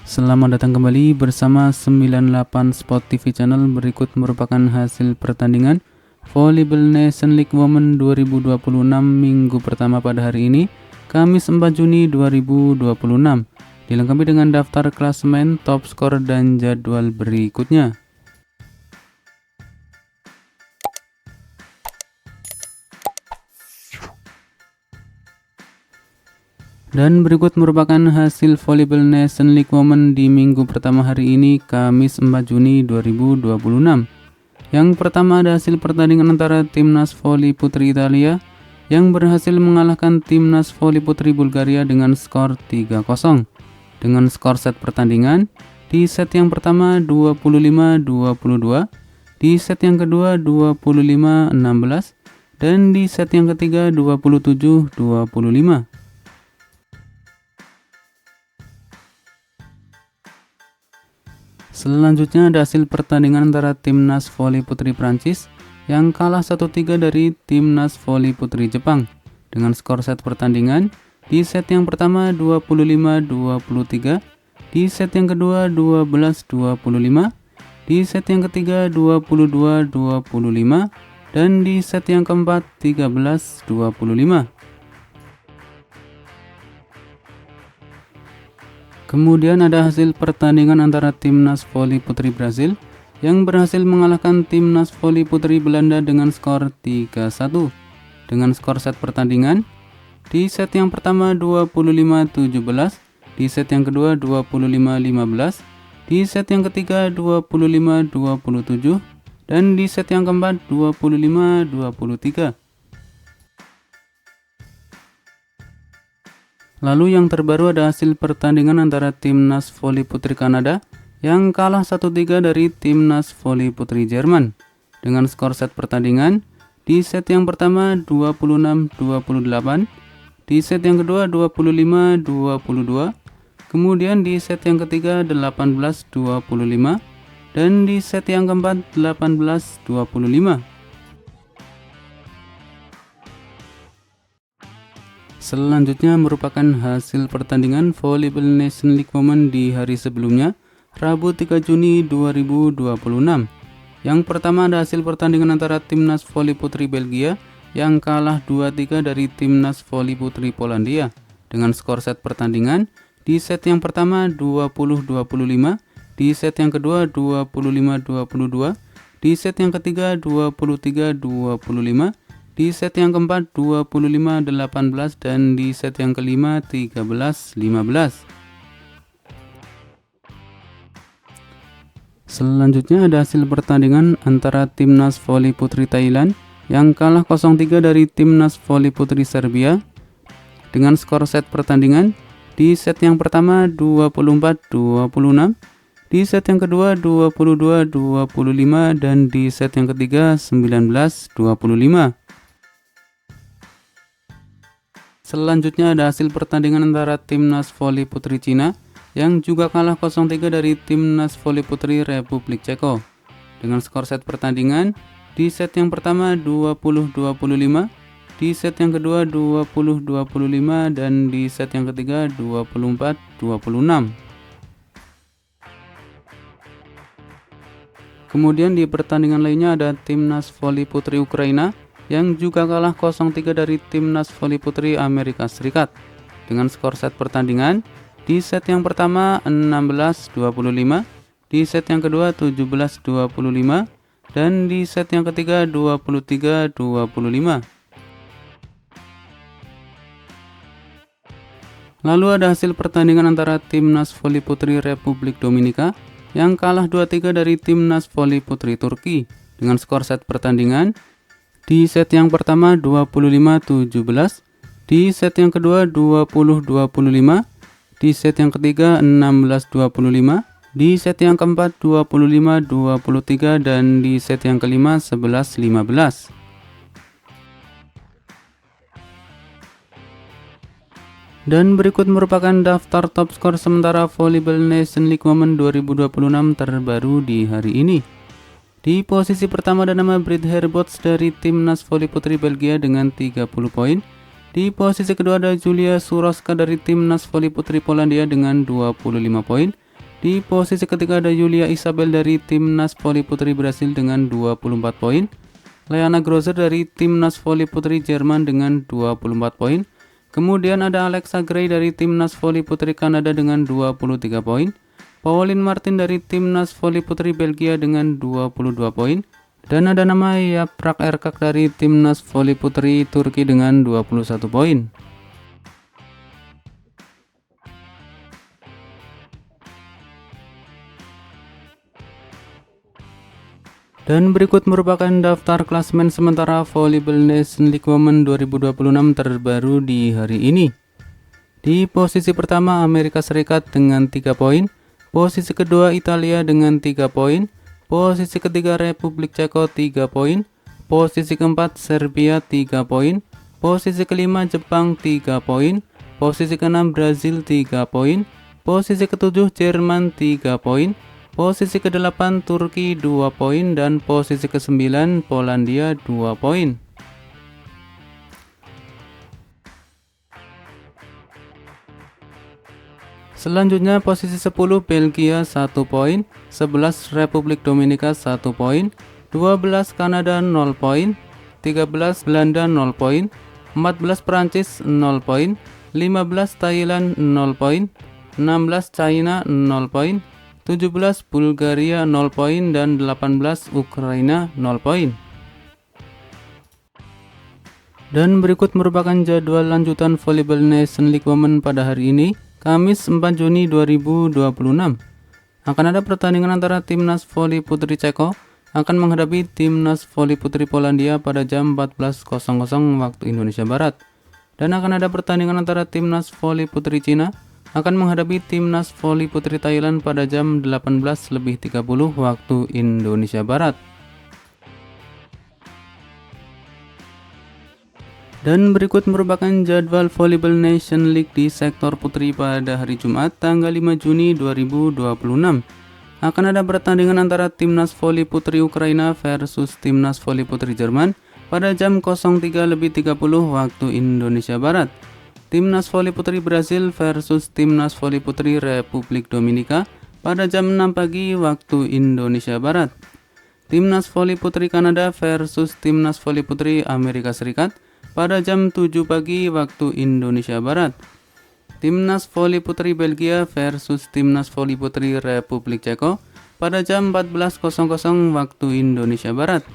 Selamat datang kembali bersama 98 Sport TV Channel. Berikut merupakan hasil pertandingan Volleyball Nation League Women 2026 minggu pertama pada hari ini, Kamis 4 Juni 2026. Dilengkapi dengan daftar klasemen, top skor, dan jadwal berikutnya. Dan berikut merupakan hasil Volleyball Nation League Women di minggu pertama hari ini, Kamis 4 Juni 2026. Yang pertama ada hasil pertandingan antara Timnas Volley Putri Italia yang berhasil mengalahkan Timnas Volley Putri Bulgaria dengan skor 3-0. Dengan skor set pertandingan, di set yang pertama 25-22, di set yang kedua 25-16, dan di set yang ketiga 27-25. Selanjutnya ada hasil pertandingan antara Timnas Volley Putri Prancis yang kalah 1-3 dari Timnas Volley Putri Jepang. Dengan skor set pertandingan, di set yang pertama 25-23, di set yang kedua 12-25, di set yang ketiga 22-25, dan di set yang keempat 13-25. Kemudian ada hasil pertandingan antara Timnas Volley Putri Brasil yang berhasil mengalahkan Timnas Volley Putri Belanda dengan skor 3-1. Dengan skor set pertandingan, di set yang pertama 25-17, di set yang kedua 25-15, di set yang ketiga 25-27, dan di set yang keempat 25-23. Lalu yang terbaru ada hasil pertandingan antara Timnas Volley Putri Kanada yang kalah 1-3 dari Timnas Volley Putri Jerman. Dengan skor set pertandingan, di set yang pertama 26-28, di set yang kedua 25-22, kemudian di set yang ketiga 18-25, dan di set yang keempat 18-25. Selanjutnya merupakan hasil pertandingan Volleyball Nation League Women di hari sebelumnya, Rabu 3 Juni 2026. Yang pertama ada hasil pertandingan antara Timnas Volley Putri Belgia yang kalah 2-3 dari Timnas Volley Putri Polandia. Dengan skor set pertandingan, di set yang pertama 20-25, di set yang kedua 25-22, di set yang ketiga 23-25, di set yang keempat 25-18, dan di set yang kelima 13-15. Selanjutnya ada hasil pertandingan antara Timnas Volley Putri Thailand yang kalah 0-3 dari Timnas Volley Putri Serbia. Dengan skor set pertandingan, di set yang pertama 24-26, di set yang kedua 22-25, dan di set yang ketiga 19-25. Selanjutnya ada hasil pertandingan antara Timnas Volley Putri Cina yang juga kalah 0-3 dari Timnas Volley Putri Republik Ceko. Dengan skor set pertandingan, di set yang pertama 20-25, di set yang kedua 20-25, dan di set yang ketiga 24-26. Kemudian di pertandingan lainnya ada Timnas Volley Putri Ukraina yang juga kalah 0-3 dari Timnas Volley Putri Amerika Serikat. Dengan skor set pertandingan, di set yang pertama 16-25, di set yang kedua 17-25, dan di set yang ketiga 23-25. Lalu ada hasil pertandingan antara Timnas Volley Putri Republik Dominika yang kalah 2-3 dari Timnas Volley Putri Turki. Dengan skor set pertandingan, di set yang pertama 25-17, di set yang kedua 20-25, di set yang ketiga 16-25, di set yang keempat 25-23, dan di set yang kelima 11-15. Dan berikut merupakan daftar top skor sementara Volleyball Nation League Women 2026 terbaru di hari ini. Di posisi pertama ada nama Brit Herbots dari Timnas Volley Putri Belgia dengan 30 poin. Di posisi kedua ada Julia Suroska dari Timnas Volley Putri Polandia dengan 25 poin. Di posisi ketiga ada Yulia Isabel dari Timnas Voli Putri Brasil dengan 24 poin. Leana Grosser dari Timnas Voli Putri Jerman dengan 24 poin. Kemudian ada Alexa Gray dari Timnas Voli Putri Kanada dengan 23 poin. Pauline Martin dari Timnas Voli Putri Belgia dengan 22 poin. Dan ada nama Yaprak Erkak dari Timnas Voli Putri Turki dengan 21 poin. Dan berikut merupakan daftar klasemen sementara Volleyball Nation League Women 2026 terbaru di hari ini. Di posisi pertama Amerika Serikat dengan 3 poin, posisi kedua Italia dengan 3 poin, posisi ketiga Republik Ceko 3 poin, posisi keempat Serbia 3 poin, posisi kelima Jepang 3 poin, posisi keenam Brazil 3 poin, posisi ketujuh Jerman 3 poin, posisi ke-8 Turki 2 poin, dan posisi ke-9 Polandia 2 poin. Selanjutnya posisi 10 Belgia 1 poin, 11 Republik Dominika 1 poin, 12 Kanada 0 poin, 13 Belanda 0 poin, 14 Prancis 0 poin, 15 Thailand 0 poin, 16 China 0 poin, 17 Bulgaria 0 poin, dan 18 Ukraina 0 poin. Dan berikut merupakan jadwal lanjutan Volleyball Nation League Women pada hari ini, Kamis 4 Juni 2026. Akan ada pertandingan antara Timnas Voli Putri Ceko akan menghadapi Timnas Voli Putri Polandia pada jam 14.00 waktu Indonesia Barat. Dan akan ada pertandingan antara Timnas Voli Putri Cina akan menghadapi Timnas Voli Putri Thailand pada jam 18.30 waktu Indonesia Barat. Dan berikut merupakan jadwal Volleyball Nation League di sektor putri pada hari Jumat tanggal 5 Juni 2026. Akan ada pertandingan antara Timnas Voli Putri Ukraina versus Timnas Voli Putri Jerman pada jam 03.30 waktu Indonesia Barat. Timnas Voli Putri Brasil versus Timnas Voli Putri Republik Dominika pada jam 6 pagi waktu Indonesia Barat. Timnas Voli Putri Kanada versus Timnas Voli Putri Amerika Serikat pada jam 7 pagi waktu Indonesia Barat. Timnas Voli Putri Belgia versus Timnas Voli Putri Republik Ceko pada jam 14.00 waktu Indonesia Barat.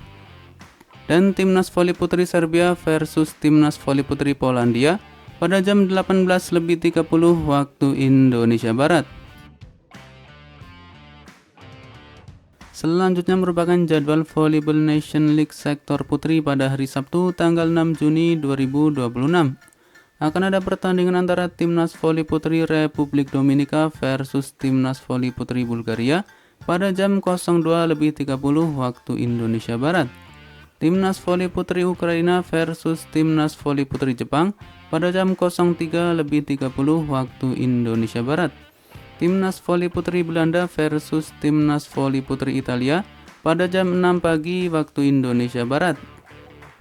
Dan Timnas Voli Putri Serbia versus Timnas Voli Putri Polandia pada jam 18.30 waktu Indonesia Barat. Selanjutnya merupakan jadwal Volleyball Nation League sektor putri pada hari Sabtu tanggal 6 Juni 2026. Akan ada pertandingan antara Timnas Voli Putri Republik Dominika versus Timnas Voli Putri Bulgaria pada jam 02.30 waktu Indonesia Barat. Timnas Voli Putri Ukraina versus Timnas Voli Putri Jepang pada jam 03.30 waktu Indonesia Barat. Timnas Voli Putri Belanda versus Timnas Voli Putri Italia pada jam 6 pagi waktu Indonesia Barat.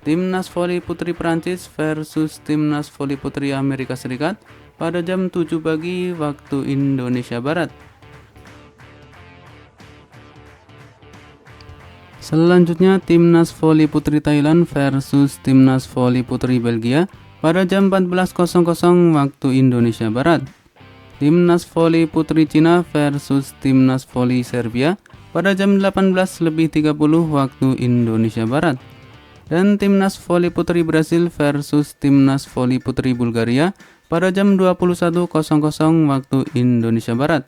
Timnas Voli Putri Prancis versus Timnas Voli Putri Amerika Serikat pada jam 7 pagi waktu Indonesia Barat. Selanjutnya Timnas Voli Putri Thailand versus Timnas Voli Putri Belgia pada jam 14.00 waktu Indonesia Barat. Timnas Voli Putri Cina versus Timnas Voli Serbia pada jam 18.30 waktu Indonesia Barat. Dan Timnas Voli Putri Brasil versus Timnas Voli Putri Bulgaria pada jam 21.00 waktu Indonesia Barat.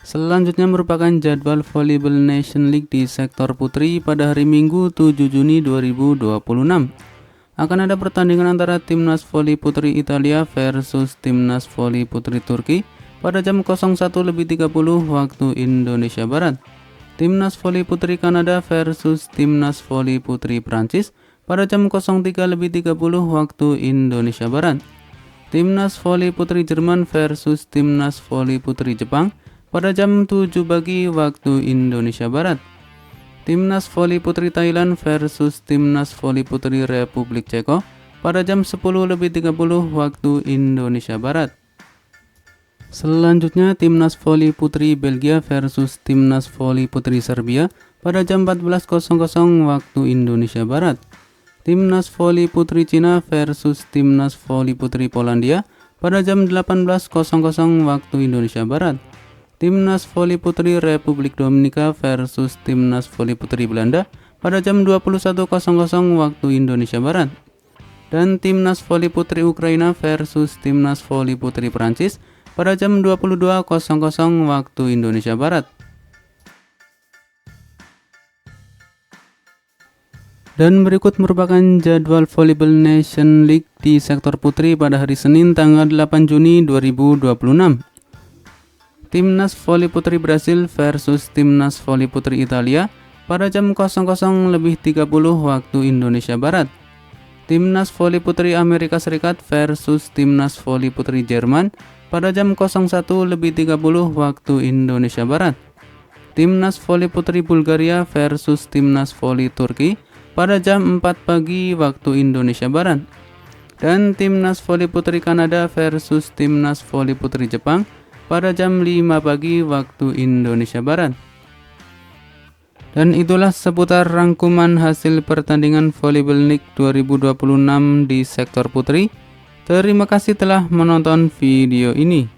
Selanjutnya merupakan jadwal Volleyball Nation League di sektor putri pada hari Minggu 7 Juni 2026. Akan ada pertandingan antara Timnas Voli Putri Italia versus Timnas Voli Putri Turki pada jam 01.30 waktu Indonesia Barat. Timnas Voli Putri Kanada versus Timnas Voli Putri Prancis pada jam 03.30 waktu Indonesia Barat. Timnas Voli Putri Jerman versus Timnas Voli Putri Jepang pada jam 7 pagi waktu Indonesia Barat. Timnas Voli Putri Thailand versus Timnas Voli Putri Republik Ceko pada jam 10.30 waktu Indonesia Barat. Selanjutnya timnas voli putri Belgia versus timnas voli putri Serbia pada jam 14.00 waktu Indonesia Barat. Timnas voli putri Cina versus timnas voli putri Polandia pada jam 18.00 waktu Indonesia Barat. Timnas voli putri Republik Dominika versus timnas voli putri Belanda pada jam 21.00 waktu Indonesia Barat. Dan timnas voli putri Ukraina versus timnas voli putri Prancis pada jam 22.00 waktu Indonesia Barat. Dan berikut merupakan jadwal Volleyball Nation League di sektor putri pada hari Senin tanggal 8 Juni 2026. Timnas voli putri Brasil versus timnas voli putri Italia pada jam 00.30 waktu Indonesia Barat. Timnas voli putri Amerika Serikat versus timnas voli putri Jerman pada jam 01.30 waktu Indonesia Barat. Timnas voli putri Bulgaria versus timnas voli Turki pada jam 4 pagi waktu Indonesia Barat. Dan timnas voli putri Kanada versus timnas voli putri Jepang pada jam 5 pagi waktu Indonesia Barat. Dan itulah seputar rangkuman hasil pertandingan Volleyball League 2026 di sektor putri. Terima kasih telah menonton video ini.